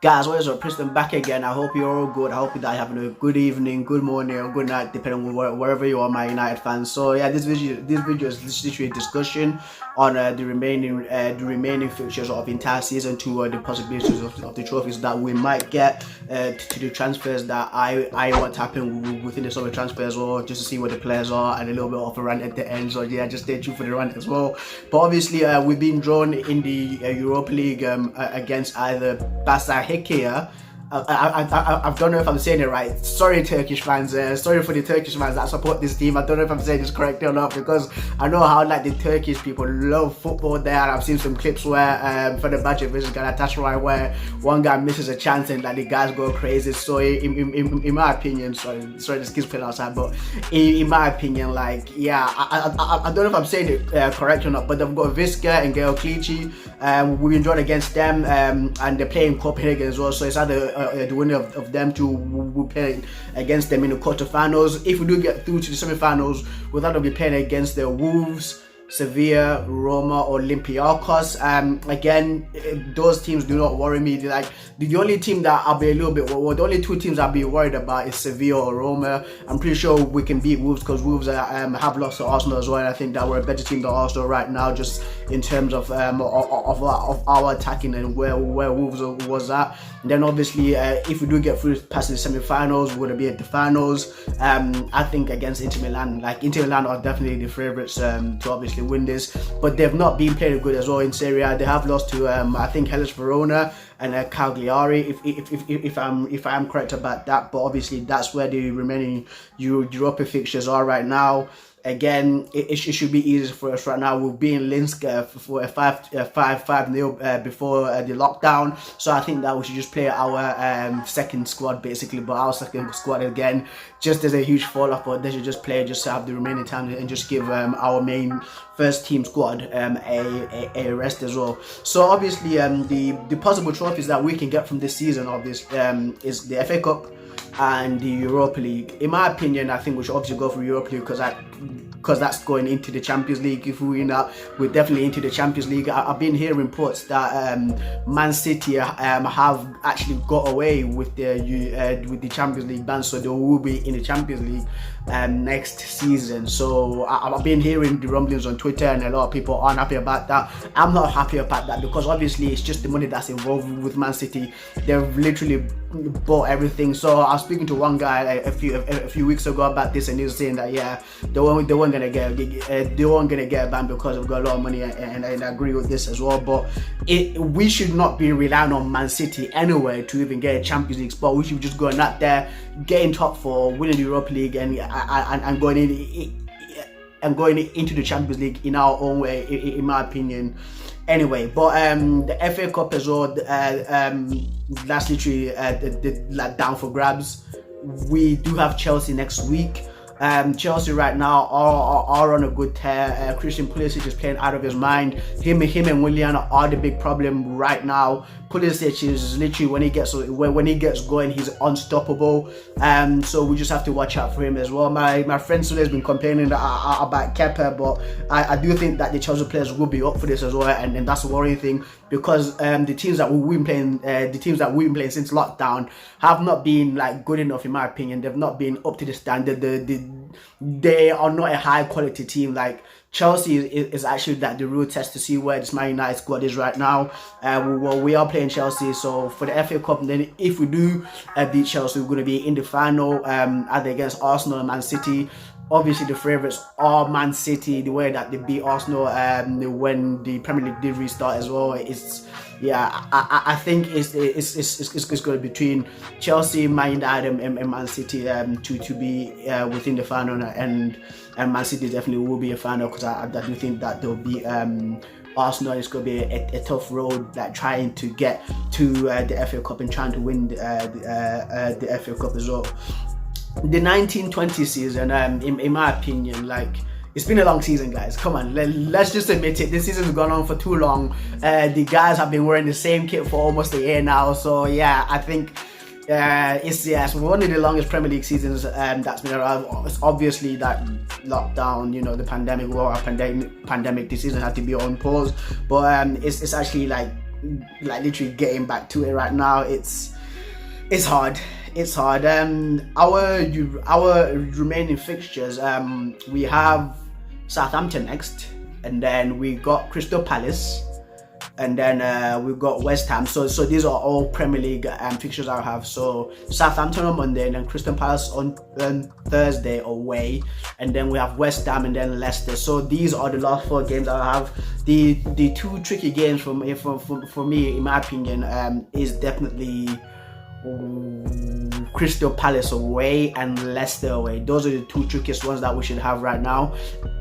Guys, what is up? Preston back again. I hope you're all good. I hope that you're having a good evening, good morning, or good night, depending on wherever you are, my United fans. So yeah, this video is literally a discussion on the remaining fixtures of entire season two, the possibilities of the trophies that we might get, to the transfers that I want to happen within the summer transfers, or just to see what the players are, and a little bit of a rant at the end. So yeah, just stay tuned for the rant as well. But obviously, we've been drawn in the Europa League against either Basa Hekia. I don't know if I'm saying it right. Sorry, Turkish fans. Sorry for the Turkish fans that support this team. I don't know if I'm saying this correctly or not, because I know how like the Turkish people love football there. I've seen some clips where Fenerbahce versus Galatasaray, where one guy misses a chance and like the guys go crazy. So in my opinion, sorry, this kid's playing outside, but in my opinion, like yeah, I don't know if I'm saying it correct or not, but they've got Viska and Gael Clichy. We've been drawn against them, and they're playing Copenhagen as well. So it's either the winner of them two will play against them in the quarterfinals. If we do get through to the semi-finals, we'll either be playing against the Wolves, Sevilla, Roma, or Olympiacos. Again, those teams do not worry me. Like the only team that I'll be a little bit, well, the only two teams I'll be worried about is Sevilla or Roma. I'm pretty sure we can beat Wolves, because Wolves have lost to Arsenal as well, and I think that we're a better team than Arsenal right now, just in terms of our attacking and where Wolves was at. And then obviously, if we do get through past the semi-finals, we're gonna be at the finals. I think against Inter Milan. Like Inter Milan are definitely the favourites to obviously win this, but they've not been playing good as well in Serie A. They have lost to I think Hellas Verona and Cagliari, if I'm correct about that. But obviously that's where the remaining Europa fixtures are right now. Again, it should be easy for us right now. We've been Linsk for a 5-0 before the lockdown, so I think that we should just play our second squad basically, but our second squad again, just as a huge fall off. But they should just play just to have the remaining time and just give our main first team squad a rest as well. So obviously, the possible trophies that we can get from this season is the FA Cup and the Europa League. In my opinion, I think we should obviously go for Europa League, because that's going into the Champions League. If we win that, we're definitely into the Champions League. I've been hearing reports that Man City have actually got away with the Champions League ban, so they will be in the Champions League next season. So I've been hearing the rumblings on Twitter, and a lot of people aren't happy about that. I'm not happy about that, because obviously it's just the money that's involved with Man City. They've literally bought everything. So I was speaking to one guy a few weeks ago about this, and he was saying that yeah, they weren't gonna get a ban because they've got a lot of money, and I agree with this as well. But we should not be relying on Man City anyway to even get a Champions League spot. We should just go out there, getting top four, winning the Europa League, and going into the Champions League in our own way, in my opinion. Anyway, but the FA Cup as well, that's literally down for grabs. We do have Chelsea next week. Chelsea right now are on a good tear. Christian Pulisic is playing out of his mind. Him and Willian are the big problem right now. Pulisic is literally, when he gets going, he's unstoppable. So we just have to watch out for him as well. My friend Sule has been complaining about Kepa, but I do think that the Chelsea players will be up for this as well, and that's a worrying thing, because the teams that we've been playing since lockdown have not been like good enough in my opinion. They've not been up to the standard. They are not a high quality team. Like Chelsea is actually like the real test to see where this Man United squad is right now. We are playing Chelsea, so for the FA Cup, and then if we do beat Chelsea, we're going to be in the final either against Arsenal and Man City. Obviously, the favourites are Man City. The way that they beat Arsenal when the Premier League did restart as well, I think it's going to be between Chelsea, Man United, and Man City to be within the final, and Man City definitely will be a final, because I do think that they'll be Arsenal. It's going to be a tough road, like trying to get to the FA Cup and trying to win the FA Cup as well. The 1920 season, in my opinion, like, it's been a long season, guys. Come on, let's just admit it. This season's gone on for too long. The guys have been wearing the same kit for almost a year now. So yeah, I think it's one of the longest Premier League seasons that's been around. It's obviously that lockdown, you know, the pandemic, pandemic. This season had to be on pause, but it's actually like like literally getting back to it right now. It's hard. It's hard. Our remaining fixtures. We have Southampton next, and then we got Crystal Palace, and then we've got West Ham. So these are all Premier League fixtures I have. So Southampton on Monday, and then Crystal Palace on Thursday away, and then we have West Ham and then Leicester. So these are the last 4 games I have. The 2 tricky games for me, in my opinion, is definitely Crystal Palace away and Leicester away. Those are the 2 trickiest ones that we should have right now.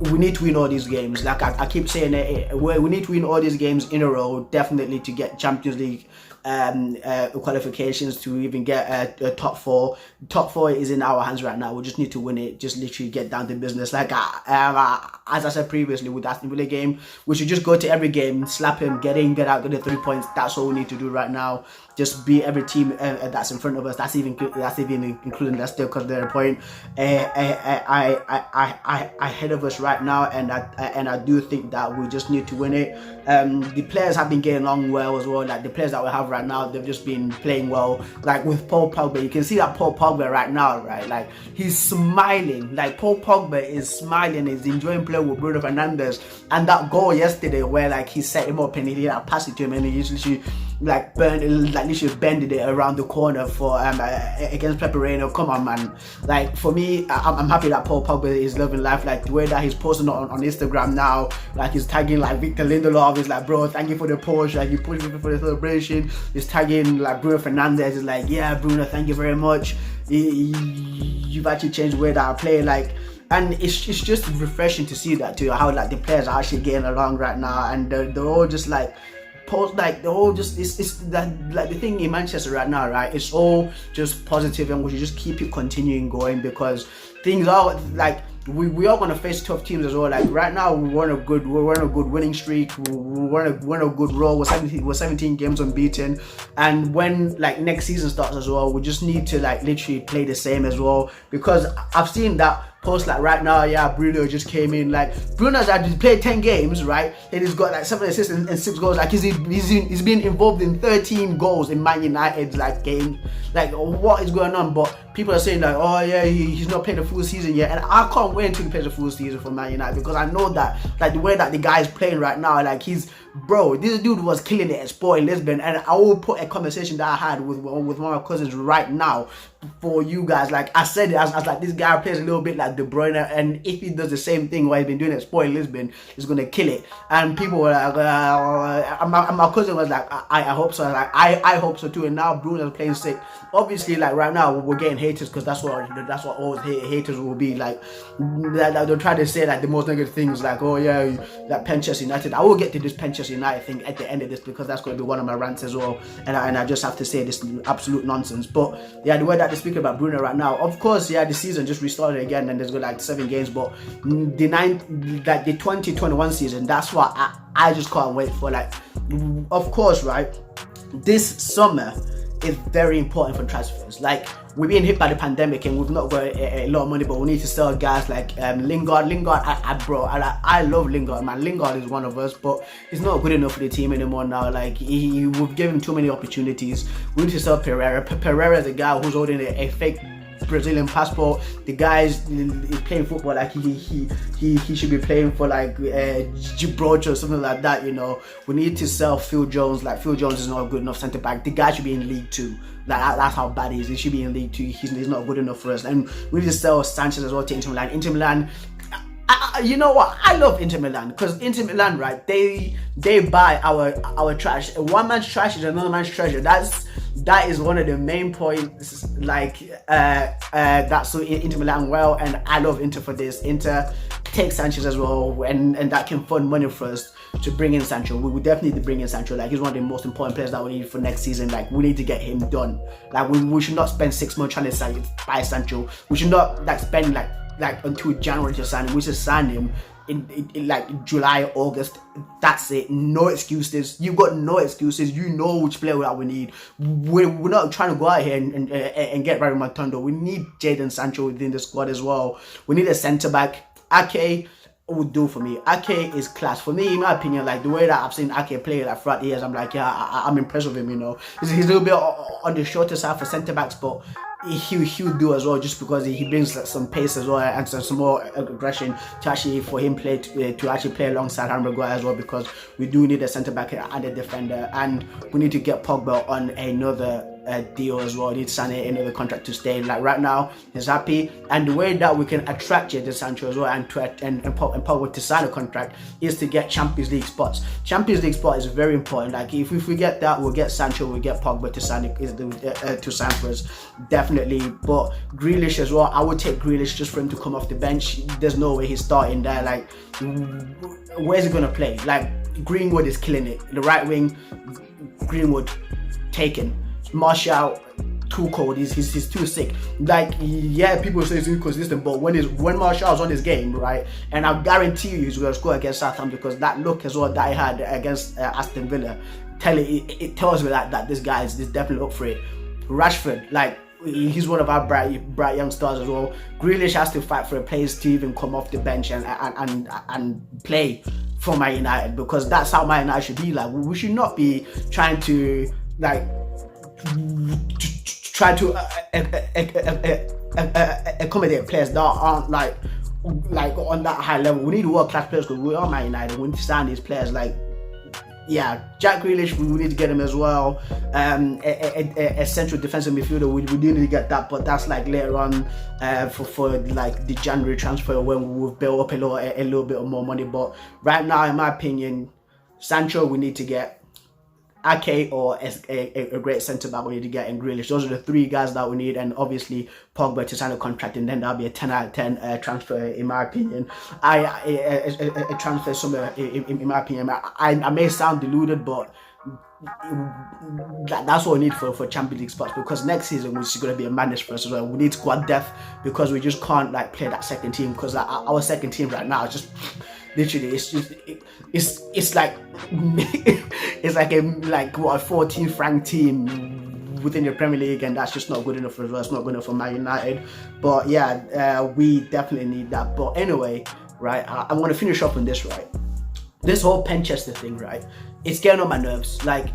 We need to win all these games. Like I keep saying it, we need to win all these games in a row, definitely, to get Champions League qualifications, to even get a top 4. Top 4 is in our hands right now. We just need to win it. Just literally get down to business. Like as I said previously with Aston Villa game, we should just go to every game, slap him, get in, get out, get the 3 points. That's all we need to do right now. Just beat every team that's in front of us. That's even including Leicester, because they're a point ahead of us right now, and I do think that we just need to win it. The players have been getting along well as well. Like the players that we have right now, they've just been playing well. Like with Paul Pogba, you can see that Paul Pogba right now, right? Like he's smiling. Like Paul Pogba is smiling. He's enjoying playing with Bruno Fernandes. And that goal yesterday, where like he set him up and he passed it to him, and he literally like literally bended it around the corner for against Pepe Reina. Come on, man. Like for me, I'm happy that Paul Pogba is loving life. Like the way that he's posting on Instagram now, like he's tagging like Victor Lindelof. He's like, bro, thank you for the push. Like you pushed me for the celebration. He's tagging like Bruno Fernandes. He's like, yeah, Bruno, thank you very much. You've actually changed the way that I play. Like. And it's just refreshing to see that too, how like the players are actually getting along right now, and they're all just like they're all just it's that like the thing in Manchester right now, right? It's all just positive, and we should just keep it continuing going, because things are like we are gonna face tough teams as well. Like right now, we're on a good winning streak. We're on a good roll. We're 17 games unbeaten, and when like next season starts as well, we just need to like literally play the same as well, because I've seen that post like right now, yeah, Bruno just came in. Like Bruno's actually played 10 games, right? And he's got like 7 assists and 6 goals. Like he's been involved in 13 goals in Man United's like game. Like what is going on? But people are saying like, oh yeah, he's not played a full season yet, and I can't wait until he plays a full season for Man United, because I know that like the way that the guy is playing right now, like this dude was killing it at Sporting Lisbon, and I will put a conversation that I had with one of my cousins right now for you guys. Like I said it, I was like, this guy plays a little bit like De Bruyne, and if he does the same thing what he's been doing at Sporting Lisbon, he's gonna kill it. And people were like, my cousin was like, I hope so. Like I hope so too. And now Bruno's playing sick. Obviously, like right now we're getting haters, because that's what all haters will be like. They'll try to say like the most negative things, like, oh yeah, that Manchester United. I will get to this Manchester United thing at the end of this, because that's going to be one of my rants as well, and I just have to say this absolute nonsense. But yeah, the way that they're speaking about Bruno right now, of course, yeah, the season just restarted again, and there's got like 7 games, but the 2021 season, that's what I just can't wait for. Like, of course, right, this summer is very important for transfers. Like, we're being hit by the pandemic and we've not got a lot of money, but we need to sell guys like Lingard. I love Lingard, man. Lingard is one of us, but he's not good enough for the team anymore now. Like we've given him too many opportunities. We need to sell Pereira. Pereira is a guy who's holding a fake Brazilian passport. The guy is playing football like he should be playing for like Gibraltar or something like that. You know, we need to sell Phil Jones. Like Phil Jones is not a good enough centre back. The guy should be in League 2. That's how bad he is. He should be in League 2. He's not good enough for us. And we need to sell Sanchez as well to Inter Milan. Inter Milan, you know what? I love Inter Milan, because Inter Milan, right? They buy our trash. One man's trash is another man's treasure. That is one of the main points. Like that's so Inter Milan well, and I love Inter for this. Inter take Sanchez as well, and that can fund money for us to bring in Sancho. We would definitely bring in Sancho. Like he's one of the most important players that we need for next season. Like we need to get him done. Like we should not spend 6 months trying to buy Sancho. We should not like spend like until January to sign him. We should sign him in like July, August. That's it. No excuses. You've got no excuses. You know which player that we need. We're not trying to go out here and get Raymond Matondo. We need Jadon Sancho within the squad as well. We need a centre back. Ake, would do for me. Ake is class. For me, in my opinion, like the way that I've seen Ake play like throughout the years, I'm like, yeah, I'm impressed with him, you know. He's a little bit on the shorter side for centre backs, but he'll do as well, just because he brings like some pace as well and some more aggression to actually for him to actually play alongside Harry Maguire as well, because we do need a centre back and a defender, and we need to get Pogba on another deal as well. We need to sign another contract to stay. Like right now, he's happy, and the way that we can attract Jadon Sancho as well and Pogba to sign a contract is to get Champions League spots. Champions League spot is very important. Like if we get that, we'll get Sancho, we'll get Pogba to sign for us, definitely. But Grealish as well, I would take Grealish just for him to come off the bench. There's no way he's starting there. Like where's he gonna play? Like Greenwood is killing it. The right wing, Greenwood taken. Martial too cold. He's too sick. Like yeah, people say he's inconsistent, but when Martial's on his game, right, and I guarantee you he's gonna score against Southampton, because that look as well that he had against Aston Villa, it tells me that this guy is definitely up for it. Rashford, like he's one of our bright young stars as well. Grealish has to fight for a place to even come off the bench and play for Man United, because that's how Man United should be. Like we should not be trying to like try to accommodate players that aren't like on that high level. We need world-class players, because we are Man United. We need to sign these players. Like yeah, Jack Grealish, we need to get him as well. A central defensive midfielder, we do need to get that, but that's like later on for like the January transfer, when we've built up a little bit of more money. But right now, in my opinion, Sancho we need to get. Ake or a great centre back we need to get in Grealish. Those are the three guys that we need, and obviously Pogba to sign a contract, and then that'll be a 10 out of 10 transfer in my opinion. A transfer somewhere in my opinion. I may sound deluded, but that's what we need for Champions League spots, because next season which is going to be a madness for us as well. We need squad depth, because we just can't like play that second team, because our second team right now is just literally it's like it's like what a 14th ranked team within the Premier League, and that's just not good enough for us. It's not good enough for Man United. But yeah, we definitely need that. But anyway, right, I want to finish up on this, right. This whole Penchester thing, right? It's getting on my nerves. Like,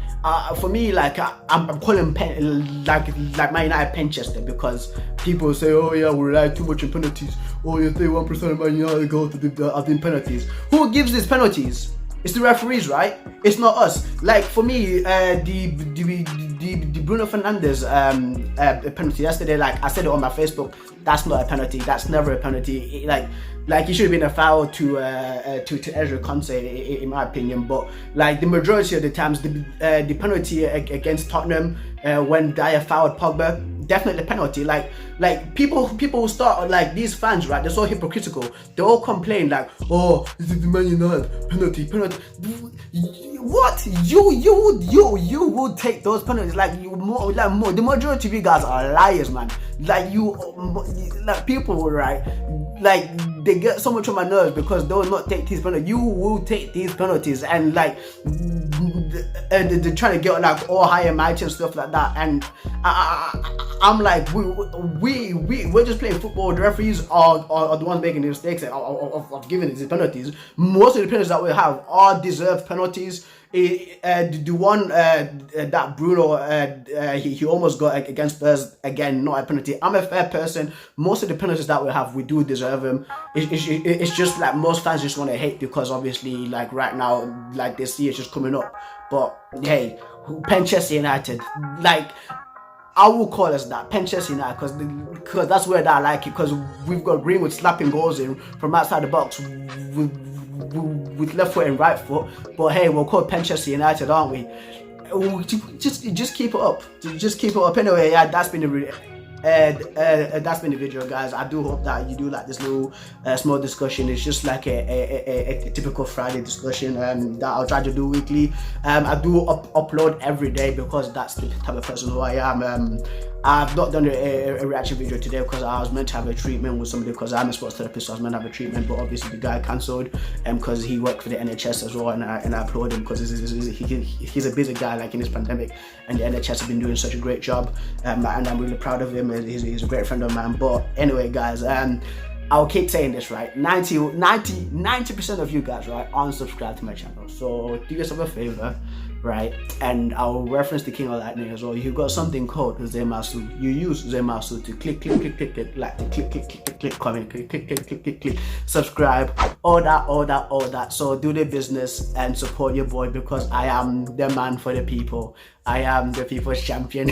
for me, like I'm calling like Man United Penchester, because people say, oh yeah, we rely too much on penalties. Oh yeah, 31% of Man United goals have been penalties. Who gives these penalties? It's the referees, right? It's not us. Like for me, the Bruno Fernandes penalty yesterday, like I said it on my Facebook, that's not a penalty. That's never a penalty. Like it should have been a foul to Ezra Konsa, in my opinion. But like the majority of the times, the penalty against Tottenham when Dyer fouled Pogba, definitely a penalty. Like people start like these fans, right? They're so hypocritical. They all complain like, oh, this is the Man United penalty. What you would take those penalties? Like the majority of you guys are liars, man. Like people, right? Like they get so much on my nerves because they will not take these penalties. You will take these penalties, and like they're trying to get like all higher mighty and stuff like that. And I'm like, we're just playing football. The referees are the ones making the mistakes of giving these penalties. Most of the penalties that we have are deserved penalties. The one that Bruno he almost got against Spurs, again, not a penalty. I'm a fair person. Most of the penalties that we have, we do deserve them. It's just like most fans just want to hate because obviously like right now like they see it's just coming up. But hey, Manchester United, like I will call us that, Manchester United, because that's where I like it, because we've got Greenwood slapping goals in from outside the box with left foot and right foot. But hey, we're called Manchester United, aren't we? Just keep it up. Just keep it up. Anyway, yeah, that's been the video, guys. I do hope that you do like this little small discussion. It's just like a typical Friday discussion that I'll try to do weekly. I do upload every day because that's the type of person who I am. I've not done a reaction video today because I was meant to have a treatment with somebody, because I'm a sports therapist, so I was meant to have a treatment, but obviously the guy cancelled because he worked for the NHS as well, and I applaud him because he's a busy guy, like in this pandemic, and the NHS have been doing such a great job, and I'm really proud of him. He's a great friend of mine. But anyway, guys, I'll keep saying this, right? 90% of you guys, right, unsubscribe to my channel. So do yourself a favor, right? And I'll reference the King of Lightning as well. You've got something called Zemasu. You use Zemasu to click, like to click, comment, click, subscribe, all that. So do the business and support your boy, because I am the man for the people. I am the people's champion.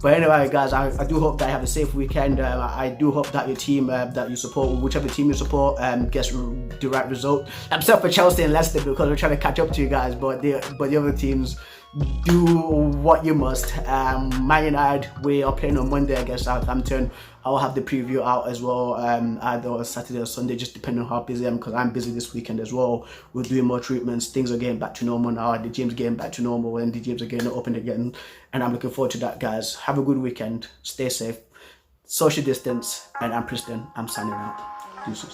But anyway, guys, I do hope that you have a safe weekend. I do hope that your team that you support, whichever team you support, gets the right result. I'm except for Chelsea and Leicester, because we're trying to catch up to you guys, but the other teams, do what you must. Man United, we are playing on Monday against Southampton. I'll have the preview out as well, either Saturday or Sunday, just depending on how busy I am, because I'm busy this weekend as well. We're doing more treatments. Things are getting back to normal now. The gym's getting back to normal, and the gyms are getting open again. And I'm looking forward to that, guys. Have a good weekend. Stay safe. Social distance. And I'm Preston. I'm signing out. Deuces.